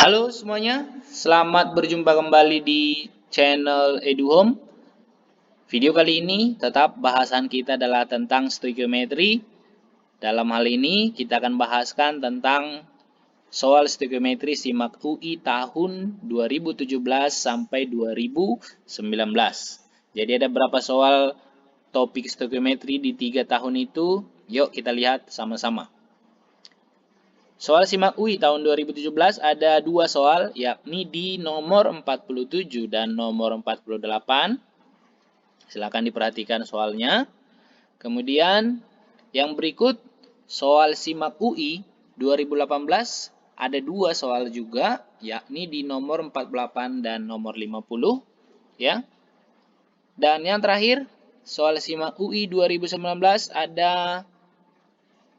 Halo semuanya, selamat berjumpa kembali di channel EduHome. Video kali ini tetap bahasan kita adalah tentang stoikiometri. Dalam hal ini kita akan bahaskan tentang soal stoikiometri SIMAK UI tahun 2017 sampai 2019. Jadi ada berapa soal topik stoikiometri di 3 tahun itu? Yuk kita lihat sama-sama. Soal SIMAK UI tahun 2017 ada 2 soal, yakni di nomor 47 dan nomor 48. Silakan diperhatikan soalnya. Kemudian yang berikut soal SIMAK UI 2018 ada 2 soal juga, yakni di nomor 48 dan nomor 50, ya. Dan yang terakhir soal SIMAK UI 2019 ada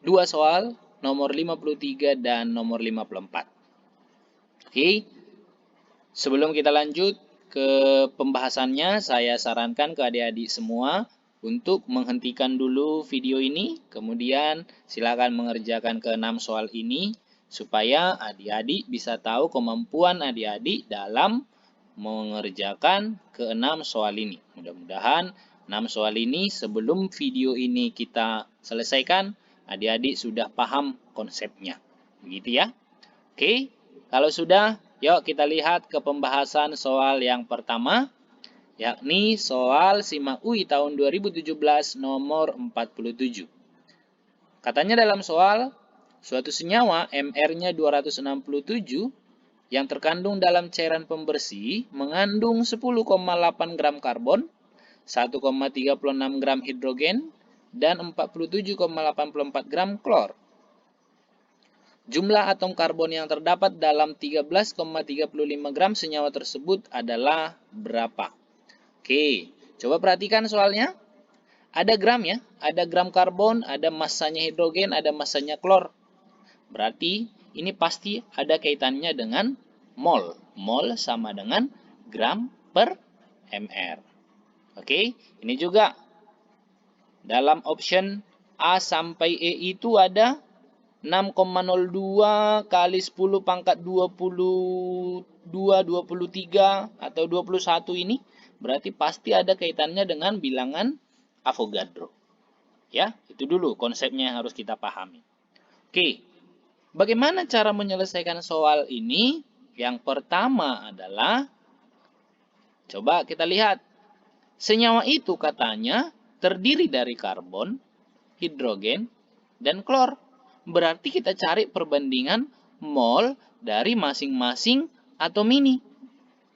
2 soal, nomor 53 dan nomor 54. Oke, sebelum kita lanjut ke pembahasannya, saya sarankan ke adik-adik semua untuk menghentikan dulu video ini, kemudian silakan mengerjakan ke-6 soal ini, supaya adik-adik bisa tahu kemampuan adik-adik dalam mengerjakan ke-6 soal ini. Mudah-mudahan 6 soal ini sebelum video ini kita selesaikan, adik-adik sudah paham konsepnya. Begitu ya. Oke, kalau sudah, yuk kita lihat ke pembahasan soal yang pertama, yakni soal SIMAK UI tahun 2017 nomor 47. Katanya dalam soal, suatu senyawa MR-nya 267 yang terkandung dalam cairan pembersih mengandung 10,8 gram karbon, 1,36 gram hidrogen, dan 47,84 gram klor. Jumlah atom karbon yang terdapat dalam 13,35 gram senyawa tersebut adalah berapa? Oke, coba perhatikan soalnya. Ada gram ya, ada gram karbon, ada masanya hidrogen, ada masanya klor. Berarti ini pasti ada kaitannya dengan mol. Mol sama dengan gram per mr. Oke, ini juga dalam option A sampai E itu ada 6,02 kali 10 pangkat 22, 23, atau 21 ini. Berarti pasti ada kaitannya dengan bilangan Avogadro. Ya, itu dulu konsepnya yang harus kita pahami. Oke, bagaimana cara menyelesaikan soal ini? Yang pertama adalah, coba kita lihat. Senyawa itu katanya terdiri dari karbon, hidrogen, dan klor. Berarti kita cari perbandingan mol dari masing-masing atom ini.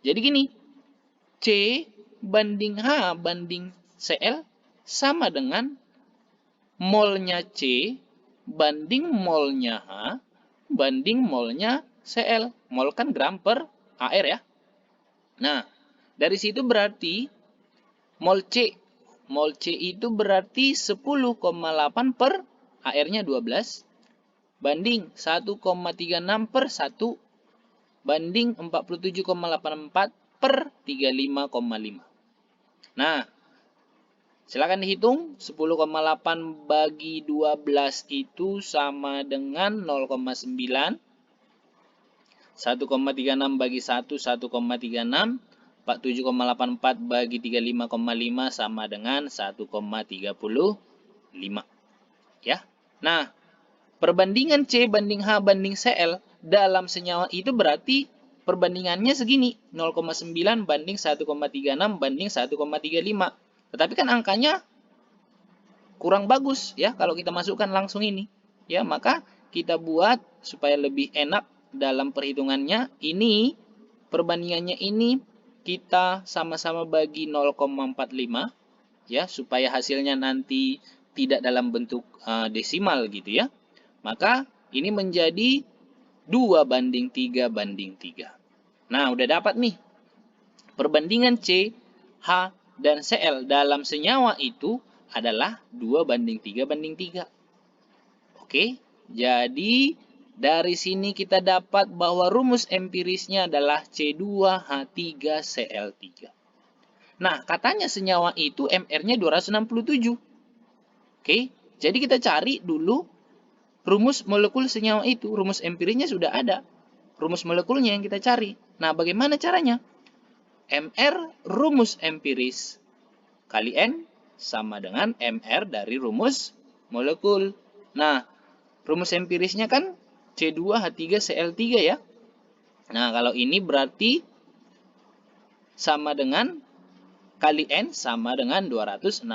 Jadi gini, C banding H banding Cl sama dengan molnya C banding molnya H banding molnya Cl. Mol kan gram per AR ya. Nah, dari situ berarti mol C itu berarti 10,8 per AR-nya 12 banding 1,36 per 1 banding 47,84 per 35,5. Nah, silakan dihitung. 10,8 bagi 12 itu sama dengan 0,9. 1,36 bagi 1, 1,36. 47,84 bagi 35,5 sama dengan 1,35. Ya. Nah, perbandingan C banding H banding Cl dalam senyawa itu berarti perbandingannya segini. 0,9 banding 1,36 banding 1,35. Tetapi kan angkanya kurang bagus ya kalau kita masukkan langsung ini. Ya, maka kita buat supaya lebih enak dalam perhitungannya. Ini perbandingannya ini kita sama-sama bagi 0,45 ya, supaya hasilnya nanti tidak dalam bentuk desimal gitu ya. Maka ini menjadi 2 banding 3 banding 3. Nah, udah dapat nih. Perbandingan C, H, dan Cl dalam senyawa itu adalah 2 banding 3 banding 3. Oke, jadi dari sini kita dapat bahwa rumus empirisnya adalah C2H3Cl3. Nah, katanya senyawa itu MR-nya 267. Oke, jadi kita cari dulu rumus molekul senyawa itu. Rumus empirisnya sudah ada. rumus molekulnya yang kita cari. Nah, bagaimana caranya? MR rumus empiris kali N sama dengan MR dari rumus molekul. Nah, rumus empirisnya kan C2H3Cl3 ya. Nah, kalau ini berarti sama dengan kali N sama dengan 267.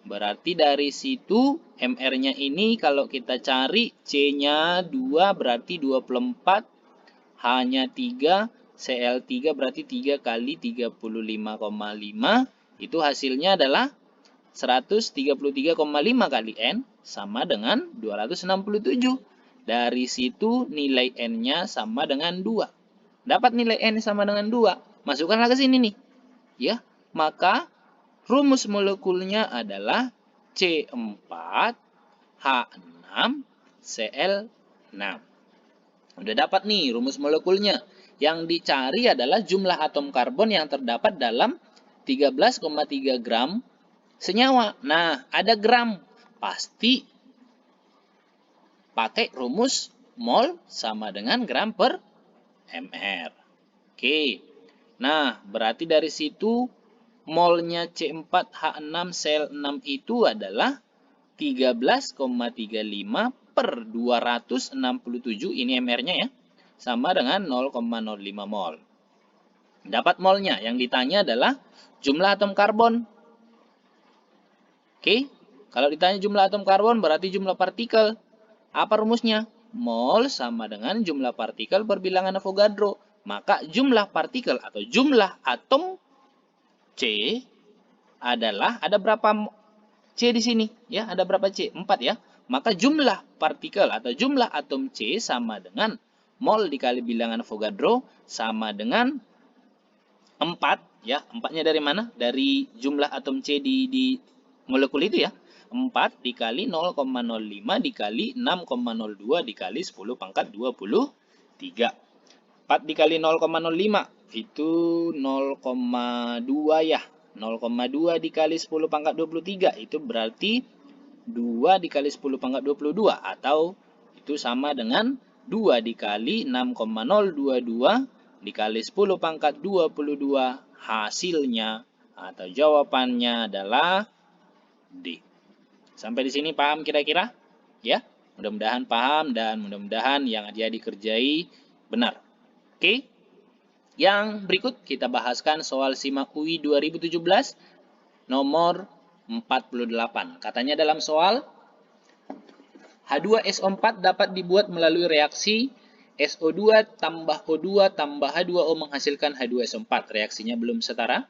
Berarti dari situ MR-nya ini kalau kita cari C-nya 2 berarti 24, H-nya 3, Cl3 berarti 3 kali 35,5. Itu hasilnya adalah 133,5 kali N sama dengan 267. Dari situ nilai N-nya sama dengan 2. Dapat nilai N sama dengan 2. Masukkanlah ke sini nih. Ya, maka rumus molekulnya adalah C4H6Cl6. Udah dapat nih rumus molekulnya. Yang dicari adalah jumlah atom karbon yang terdapat dalam 13,3 gram senyawa. Nah, ada gram. Pasti pakai rumus mol sama dengan gram per mr. Oke. Nah, berarti dari situ molnya C4H6Cl6 itu adalah 13,35 per 267, ini mr-nya ya, sama dengan 0,05 mol. Dapat molnya, yang ditanya adalah jumlah atom karbon. Oke, kalau ditanya jumlah atom karbon berarti jumlah partikel. Apa rumusnya? Mol sama dengan jumlah partikel per bilangan Avogadro. Maka jumlah partikel atau jumlah atom C adalah, ada berapa C di sini? Ya, ada berapa C? 4 ya. Maka jumlah partikel atau jumlah atom C sama dengan mol dikali bilangan Avogadro sama dengan 4. Ya, 4-nya dari mana? Dari jumlah atom C di molekul itu ya. 4 dikali 0,05 dikali 6,02 dikali 10 pangkat 23. 4 dikali 0,05 itu 0,2 ya. 0,2 dikali 10 pangkat 23 itu berarti 2 dikali 10 pangkat 22 atau itu sama dengan 2 dikali 6,022 dikali 10 pangkat 22. Hasilnya atau jawabannya adalah D. Sampai di sini paham kira-kira? Ya, mudah-mudahan paham dan mudah-mudahan yang dia dikerjai benar. Oke, yang berikut kita bahaskan soal SIMAK UI 2017 nomor 48. Katanya dalam soal, H2SO4 dapat dibuat melalui reaksi SO2 tambah O2 tambah H2O menghasilkan H2SO4. Reaksinya belum setara.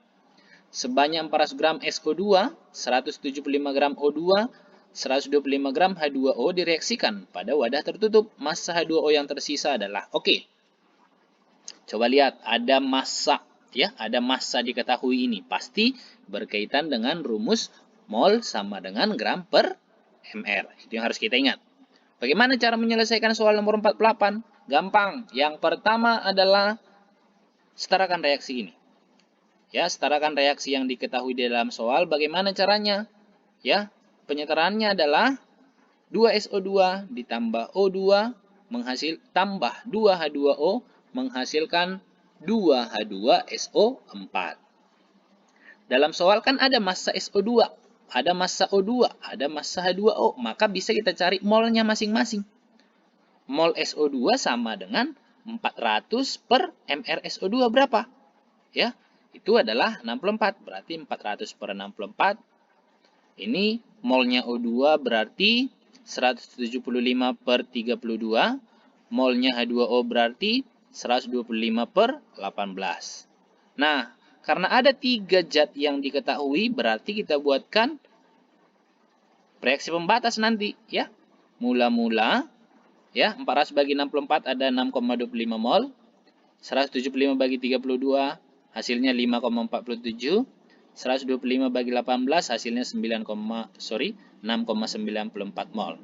Sebanyak 400 gram SO2, 175 gram O2, 125 gram H2O direaksikan pada wadah tertutup. Massa H2O yang tersisa adalah, oke. Coba lihat, ada massa ya, ada massa diketahui ini. Pasti berkaitan dengan rumus mol sama dengan gram per mr. Itu yang harus kita ingat. Bagaimana cara menyelesaikan soal nomor 48? Gampang. Yang pertama adalah setarakan reaksi ini. Ya, setarakan reaksi yang diketahui di dalam soal. Bagaimana caranya? Ya, penyetaraannya adalah 2SO2 ditambah O2 tambah 2H2O menghasilkan 2H2SO4. Dalam soal kan ada massa SO2, ada massa O2, ada massa H2O, maka bisa kita cari molnya masing-masing. Mol SO2 sama dengan 400 per mr SO2 berapa? Ya, itu adalah 64, berarti 400 per 64. Ini molnya O2 berarti 175 per 32. Molnya H2O berarti 125 per 18. Nah, karena ada 3 zat yang diketahui, berarti kita buatkan reaksi pembatas nanti. Ya, mula-mula, ya, 400 bagi 64 ada 6,25 mol. 175 bagi 32 hasilnya 5,47. 125 bagi 18 hasilnya 6,94 mol.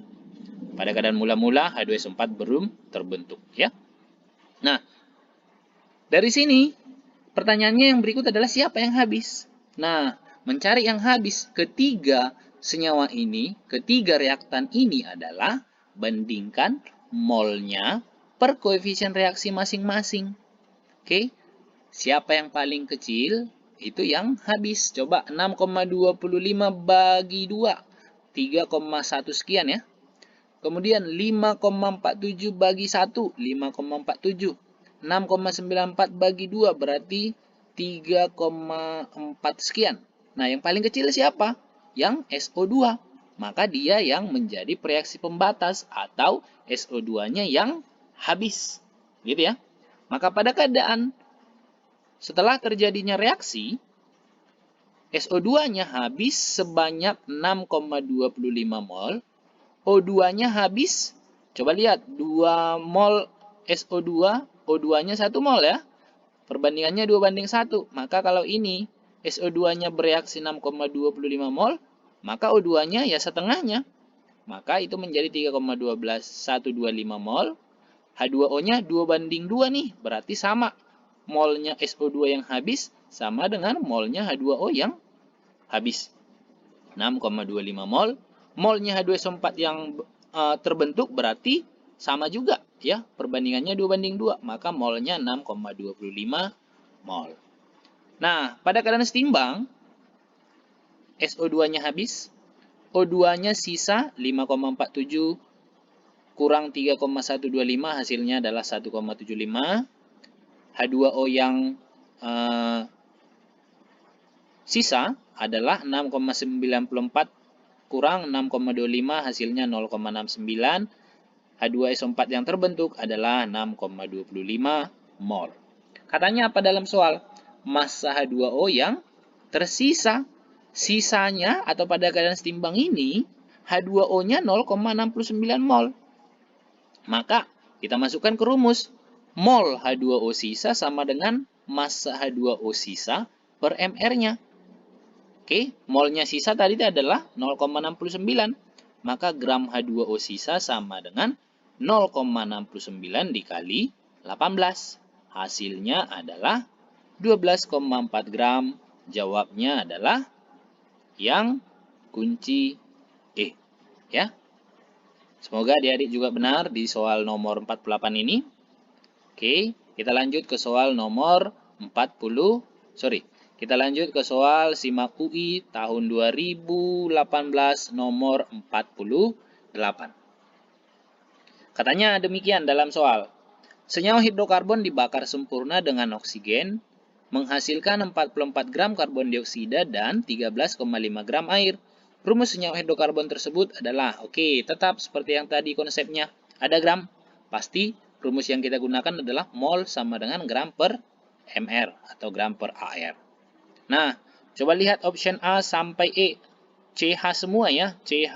Pada keadaan mula-mula H2SO4 belum terbentuk ya. Nah, dari sini pertanyaannya yang berikut adalah siapa yang habis? Nah, mencari yang habis ketiga senyawa ini, ketiga reaktan ini adalah bandingkan molnya per koefisien reaksi masing-masing. Oke, siapa yang paling kecil? Itu yang habis. Coba 6,25 bagi 2. 3,1 sekian ya. Kemudian 5,47 bagi 1. 5,47. 6,94 bagi 2 berarti 3,4 sekian. Nah, yang paling kecil siapa? Yang SO2. Maka dia yang menjadi reaksi pembatas atau SO2-nya yang habis. Gitu ya. Maka pada keadaan setelah terjadinya reaksi, SO2-nya habis sebanyak 6,25 mol, O2-nya habis, coba lihat, 2 mol SO2, O2-nya 1 mol ya. Perbandingannya 2:1. Maka kalau ini SO2-nya bereaksi 6,25 mol, maka O2-nya ya setengahnya. Maka itu menjadi 3,125 mol. H2O-nya 2:2 nih, berarti sama. Molnya SO2 yang habis sama dengan molnya H2O yang habis. 6,25 mol. Molnya H2SO4 yang terbentuk berarti sama juga ya, perbandingannya 2:2, maka molnya 6,25 mol. Nah, pada keadaan setimbang, SO2-nya habis, O2-nya sisa 5,47 kurang 3,125, hasilnya adalah 1,75. H2O yang sisa adalah 6,94 kurang 6,25, hasilnya 0,69. H2SO4 yang terbentuk adalah 6,25 mol. Katanya apa dalam soal? Massa H2O yang tersisa. Sisanya atau pada keadaan setimbang ini, H2O-nya 0,69 mol. Maka kita masukkan ke rumus. Mol H2O sisa sama dengan massa H2O sisa per MR-nya. Oke, molnya sisa tadi adalah 0,69. Maka gram H2O sisa sama dengan 0,69 dikali 18. Hasilnya adalah 12,4 gram. Jawabnya adalah yang kunci E. Ya. Semoga adik-adik juga benar di soal nomor 48 ini. Oke, kita lanjut ke soal nomor 40. Kita lanjut ke soal SIMAK UI tahun 2018 nomor 48. Katanya demikian dalam soal. Senyawa hidrokarbon dibakar sempurna dengan oksigen, menghasilkan 44 gram karbon dioksida dan 13,5 gram air. Rumus senyawa hidrokarbon tersebut adalah, tetap seperti yang tadi konsepnya. Ada gram, pasti rumus yang kita gunakan adalah mol sama dengan gram per mr atau gram per AR. Nah, coba lihat option A sampai E. CH semua ya. CH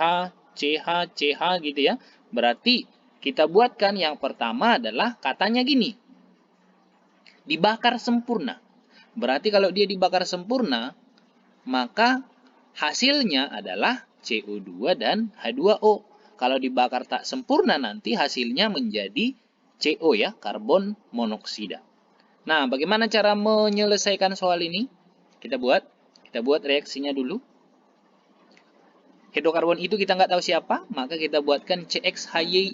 gitu ya. Berarti kita buatkan yang pertama adalah katanya gini. Dibakar sempurna. Berarti kalau dia dibakar sempurna, maka hasilnya adalah CO2 dan H2O. Kalau dibakar tak sempurna nanti hasilnya menjadi CO ya, karbon monoksida. Nah, bagaimana cara menyelesaikan soal ini? Kita buat reaksinya dulu. Hidrokarbon itu kita nggak tahu siapa, maka kita buatkan CXHY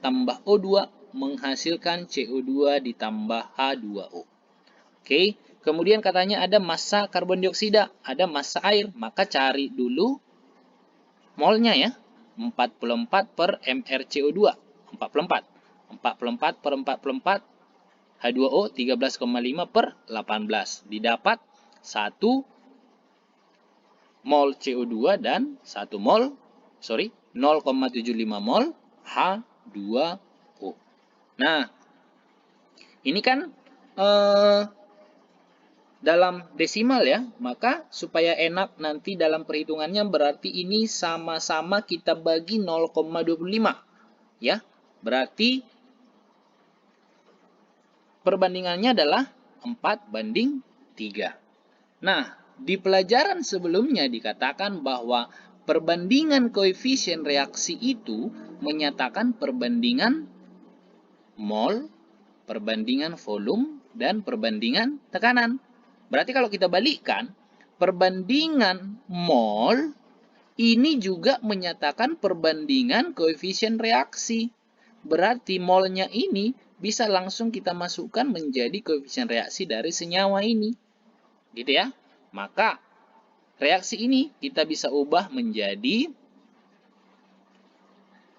tambah O2 menghasilkan CO2 ditambah H2O. Oke, kemudian katanya ada massa karbon dioksida, ada massa air, maka cari dulu molnya ya. 44 per mr CO2. 44 per 44 H2O 13,5 per 18. Didapat 1 mol CO2 dan 0,75 mol H2O. Nah, ini kan dalam desimal ya, maka supaya enak nanti dalam perhitungannya berarti ini sama-sama kita bagi 0,25 ya. Berarti perbandingannya adalah 4:3. Nah, di pelajaran sebelumnya dikatakan bahwa perbandingan koefisien reaksi itu menyatakan perbandingan mol, perbandingan volume, dan perbandingan tekanan. Berarti kalau kita balikkan, perbandingan mol ini juga menyatakan perbandingan koefisien reaksi. berarti molnya ini bisa langsung kita masukkan menjadi koefisien reaksi dari senyawa ini. Gitu ya. Maka reaksi ini kita bisa ubah menjadi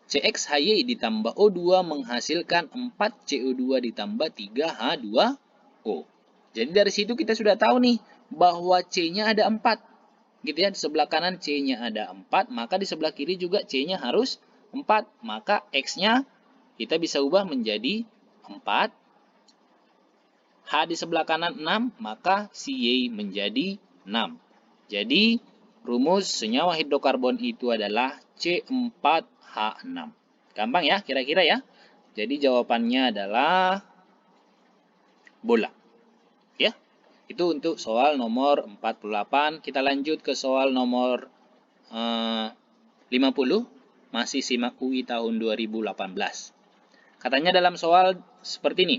CXHY ditambah O2 menghasilkan 4CO2 ditambah 3H2O. Jadi dari situ kita sudah tahu nih bahwa C-nya ada 4. Gitu ya, di sebelah kanan C-nya ada 4, maka di sebelah kiri juga C-nya harus 4. Maka X-nya kita bisa ubah menjadi 4. H di sebelah kanan 6, maka CY menjadi 6. Jadi rumus senyawa hidrokarbon itu adalah C4H6. Gampang ya kira-kira ya. Jadi jawabannya adalah bola. Ya. Itu untuk soal nomor 48. Kita lanjut ke soal nomor 50. Masih SIMAK UI tahun 2018. Katanya dalam soal seperti ini.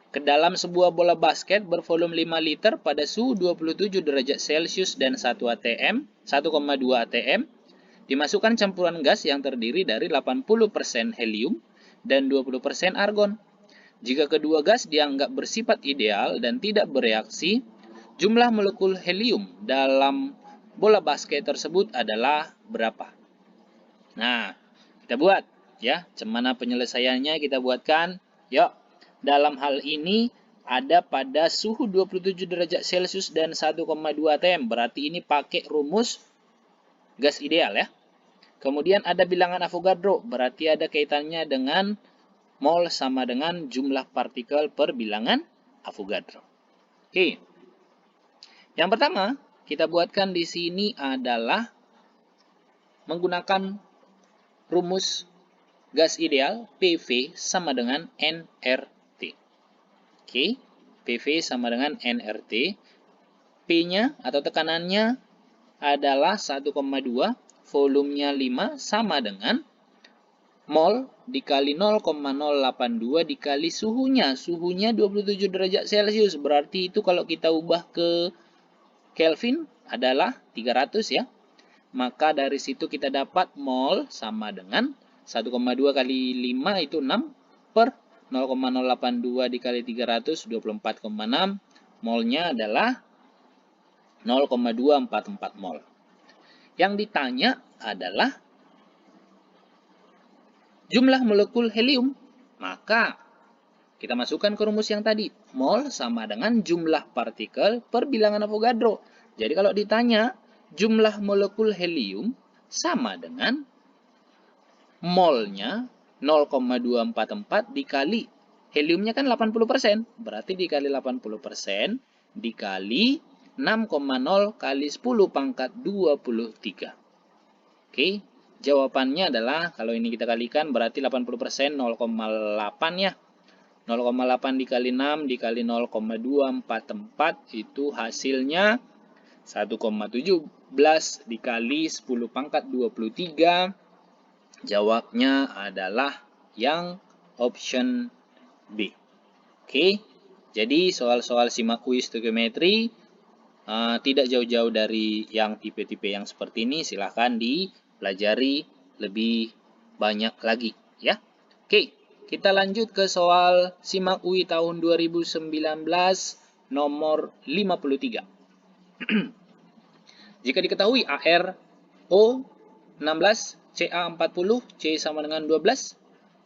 Ke dalam sebuah bola basket bervolume 5 liter pada suhu 27 derajat Celcius dan 1 atm, 1,2 atm, dimasukkan campuran gas yang terdiri dari 80% helium dan 20% argon. Jika kedua gas dianggap bersifat ideal dan tidak bereaksi, jumlah molekul helium dalam bola basket tersebut adalah berapa? Nah, kita buat ya. Cemana penyelesaiannya kita buatkan. Yuk, dalam hal ini ada pada suhu 27 derajat Celcius dan 1,2 atm. Berarti ini pakai rumus gas ideal ya. Kemudian ada bilangan Avogadro. Berarti ada kaitannya dengan mol sama dengan jumlah partikel per bilangan Avogadro. Oke. Yang pertama, kita buatkan di sini adalah menggunakan rumus gas ideal PV sama dengan nRT. Oke. PV sama dengan nRT. P-nya atau tekanannya adalah 1,2, volumenya 5 sama dengan mol dikali 0,082 dikali suhunya. Suhunya 27 derajat Celcius. Berarti itu kalau kita ubah ke Kelvin adalah 300 ya. Maka dari situ kita dapat mol sama dengan 1,2 kali 5 itu 6 per 0,082 dikali 300, 24,6. Molnya adalah 0,244 mol. Yang ditanya adalah jumlah molekul helium. Maka kita masukkan ke rumus yang tadi. Mol sama dengan jumlah partikel per bilangan Avogadro. Jadi kalau ditanya jumlah molekul helium sama dengan molnya 0,244 dikali heliumnya kan 80%. Berarti dikali 80% dikali 6,0 kali 10 pangkat 23. Oke. Jawabannya adalah, kalau ini kita kalikan, berarti 80% 0,8 ya. 0,8 dikali 6 dikali 0,244, itu hasilnya 1,17 dikali 10 pangkat 23. Jawabnya adalah yang option B. Oke, jadi soal-soal SIMAK UI stoikiometri tidak jauh-jauh dari yang tipe-tipe yang seperti ini. Silahkan dipelajari lebih banyak lagi ya. Oke, kita lanjut ke soal SIMAK UI tahun 2019 nomor 53. Jika diketahui AR O 16, Ca40, C sama dengan 12,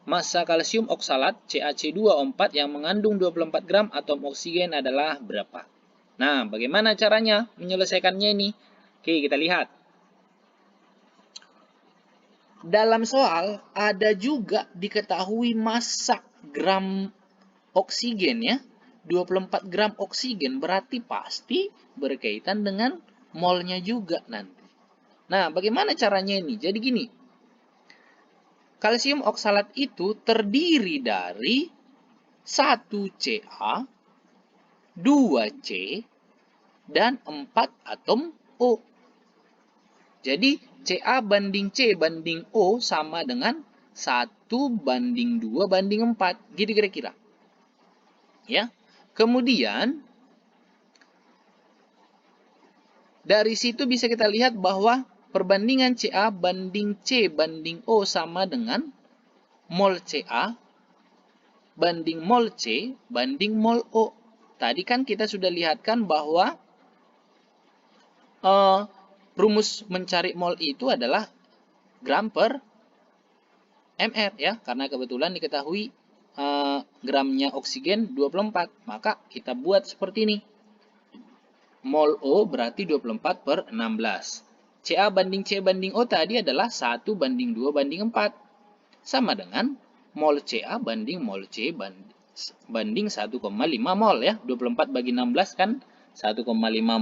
massa kalsium oksalat CaC2O4 yang mengandung 24 gram atom oksigen adalah berapa? Nah, bagaimana caranya menyelesaikannya ini? Oke, kita lihat. Dalam soal ada juga diketahui massa gram oksigen ya. 24 gram oksigen berarti pasti berkaitan dengan molnya juga nanti. Nah, bagaimana caranya ini? Jadi gini. Kalsium oksalat itu terdiri dari 1Ca, 2C, dan 4 atom O. Jadi, Ca banding C banding O sama dengan 1 banding 2 banding 4. Gitu kira-kira. Ya. Kemudian, dari situ bisa kita lihat bahwa perbandingan Ca banding C banding O sama dengan mol Ca banding mol C banding mol O. Tadi kan kita sudah lihatkan bahwa rumus mencari mol itu adalah gram per mr ya, karena kebetulan diketahui gramnya oksigen 24. Maka kita buat seperti ini. Mol O berarti 24 per 16. Ca banding C banding O tadi adalah 1 banding 2 banding 4. Sama dengan mol Ca banding mol C banding 1,5 mol ya. 24 bagi 16 kan 1,5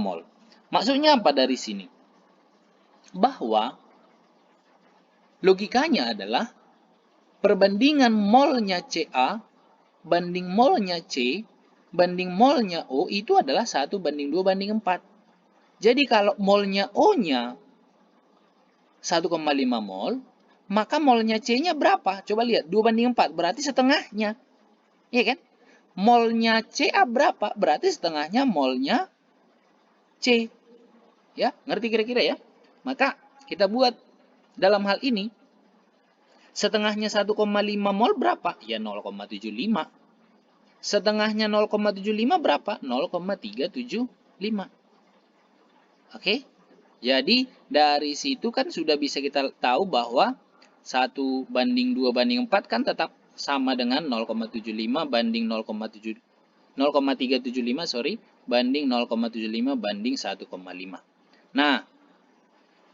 mol. Maksudnya apa dari sini? Bahwa logikanya adalah perbandingan molnya Ca banding molnya C banding molnya O itu adalah 1 banding 2 banding 4. Jadi kalau molnya O-nya 1,5 mol, maka molnya C-nya berapa? Coba lihat, 2 banding 4, berarti setengahnya. Iya kan? Molnya Ca berapa? Berarti setengahnya molnya C. Ya, ngerti kira-kira ya? Maka kita buat dalam hal ini, setengahnya 1,5 mol berapa? Ya 0,75. Setengahnya 0,75 berapa? 0,375. Oke? Jadi dari situ kan sudah bisa kita tahu bahwa 1 banding 2 banding 4 kan tetap sama dengan 0,75 banding 0,375 banding 0,75 banding 1,5. Nah,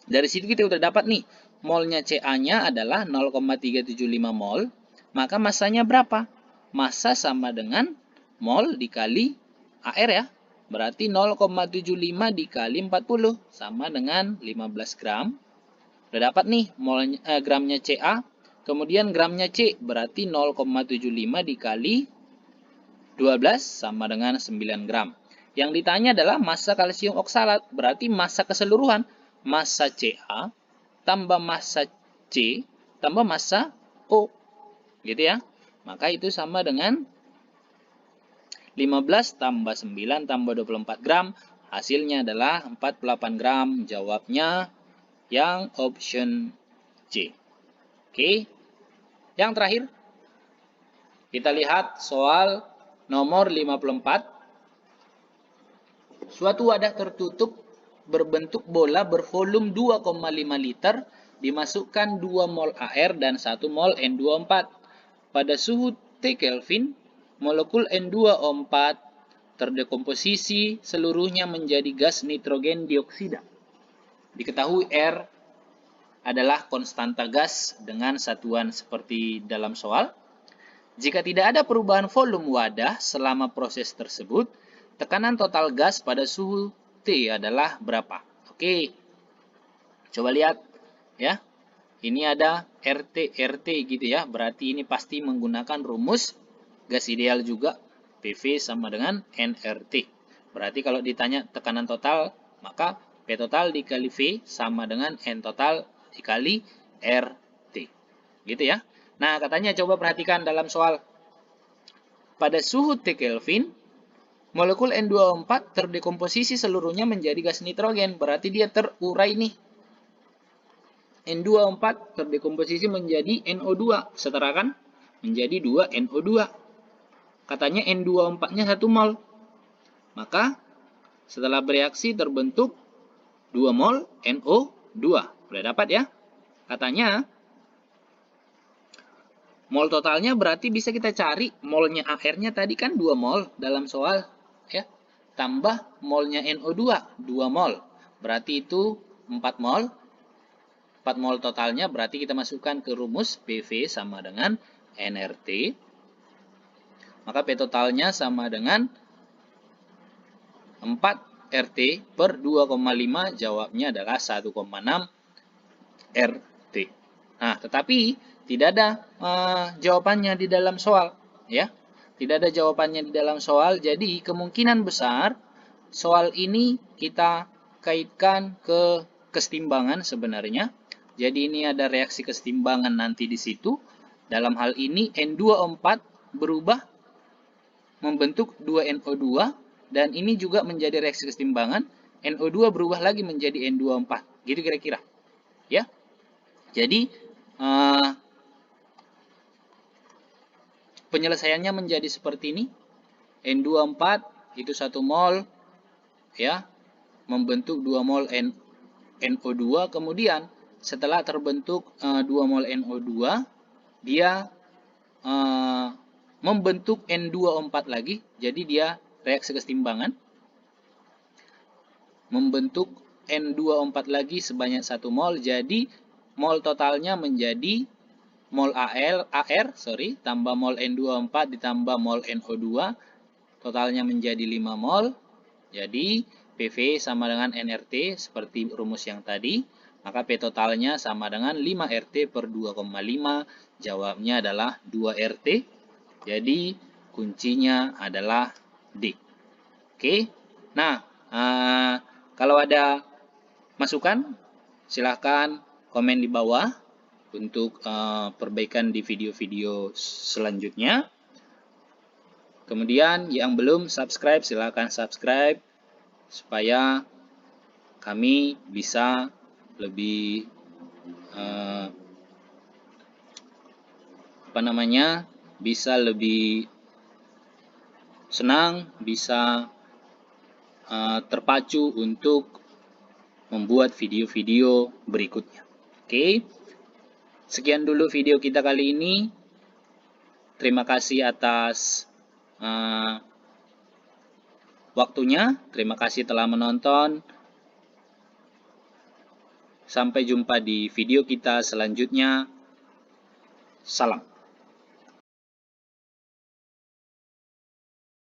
dari situ kita udah dapat nih, molnya Ca-nya adalah 0,375 mol, maka massanya berapa? Massa sama dengan mol dikali AR ya. Berarti 0,75 dikali 40 sama dengan 15 gram. Udah dapat nih gramnya Ca. Kemudian gramnya C berarti 0,75 dikali 12 sama dengan 9 gram. Yang ditanya adalah massa kalsium oksalat. Berarti massa keseluruhan. Massa Ca tambah massa C tambah massa O. Gitu ya. Maka itu sama dengan 15 tambah 9 tambah 24 gram. Hasilnya adalah 48 gram. Jawabnya yang option C. Oke. Yang terakhir, kita lihat soal nomor 54. Suatu wadah tertutup berbentuk bola bervolume 2,5 liter dimasukkan 2 mol AR dan 1 mol N24. Pada suhu T Kelvin, molekul N2O4 terdekomposisi seluruhnya menjadi gas nitrogen dioksida. Diketahui R adalah konstanta gas dengan satuan seperti dalam soal. Jika tidak ada perubahan volume wadah selama proses tersebut, tekanan total gas pada suhu T adalah berapa? Oke, coba lihat ya. Ini ada RT gitu ya. Berarti ini pasti menggunakan rumus gas ideal juga. PV sama dengan nRT. Berarti kalau ditanya tekanan total, maka P total dikali V sama dengan N total dikali RT. Gitu ya. Nah, katanya coba perhatikan dalam soal. Pada suhu T Kelvin, molekul N2O4 terdekomposisi seluruhnya menjadi gas nitrogen. Berarti dia terurai nih. N2O4 terdekomposisi menjadi NO2. Setara kan? Menjadi 2 NO2. Katanya N2O4-nya 1 mol. Maka setelah bereaksi terbentuk 2 mol NO2. Udah dapat ya? Katanya mol totalnya berarti bisa kita cari molnya AR-nya tadi kan 2 mol dalam soal ya. Tambah molnya NO2 2 mol. Berarti itu 4 mol. 4 mol totalnya berarti kita masukkan ke rumus PV sama dengan nRT. Maka P totalnya sama dengan 4 RT per 2,5. Jawabnya adalah 1,6 RT. Nah, tetapi tidak ada jawabannya di dalam soal. Ya, tidak ada jawabannya di dalam soal. Jadi, kemungkinan besar soal ini kita kaitkan ke kesetimbangan sebenarnya. Jadi, ini ada reaksi kesetimbangan nanti di situ. Dalam hal ini, N2O4 berubah membentuk 2NO2 dan ini juga menjadi reaksi kesetimbangan. NO2 berubah lagi menjadi N2O4. Gitu kira-kira. Ya. Jadi penyelesaiannya menjadi seperti ini. N24 itu 1 mol ya, membentuk 2 mol NO2. Kemudian setelah terbentuk 2 mol NO2, dia membentuk N24 lagi. Jadi dia reaksi kesetimbangan, membentuk N24 lagi sebanyak 1 mol. Jadi mol totalnya menjadi mol AR tambah mol N24 ditambah mol NO2, totalnya menjadi 5 mol. Jadi PV sama dengan nRT seperti rumus yang tadi, maka P totalnya sama dengan 5 RT per 2,5. Jawabnya adalah 2 RT. Jadi kuncinya adalah D. Oke. Nah, kalau ada masukan silahkan komen di bawah untuk perbaikan di video-video selanjutnya. Kemudian yang belum subscribe silahkan subscribe supaya kami bisa lebih bisa lebih senang, bisa terpacu untuk membuat video-video berikutnya. Oke. Sekian dulu video kita kali ini. Terima kasih atas waktunya. Terima kasih telah menonton. Sampai jumpa di video kita selanjutnya. Salam.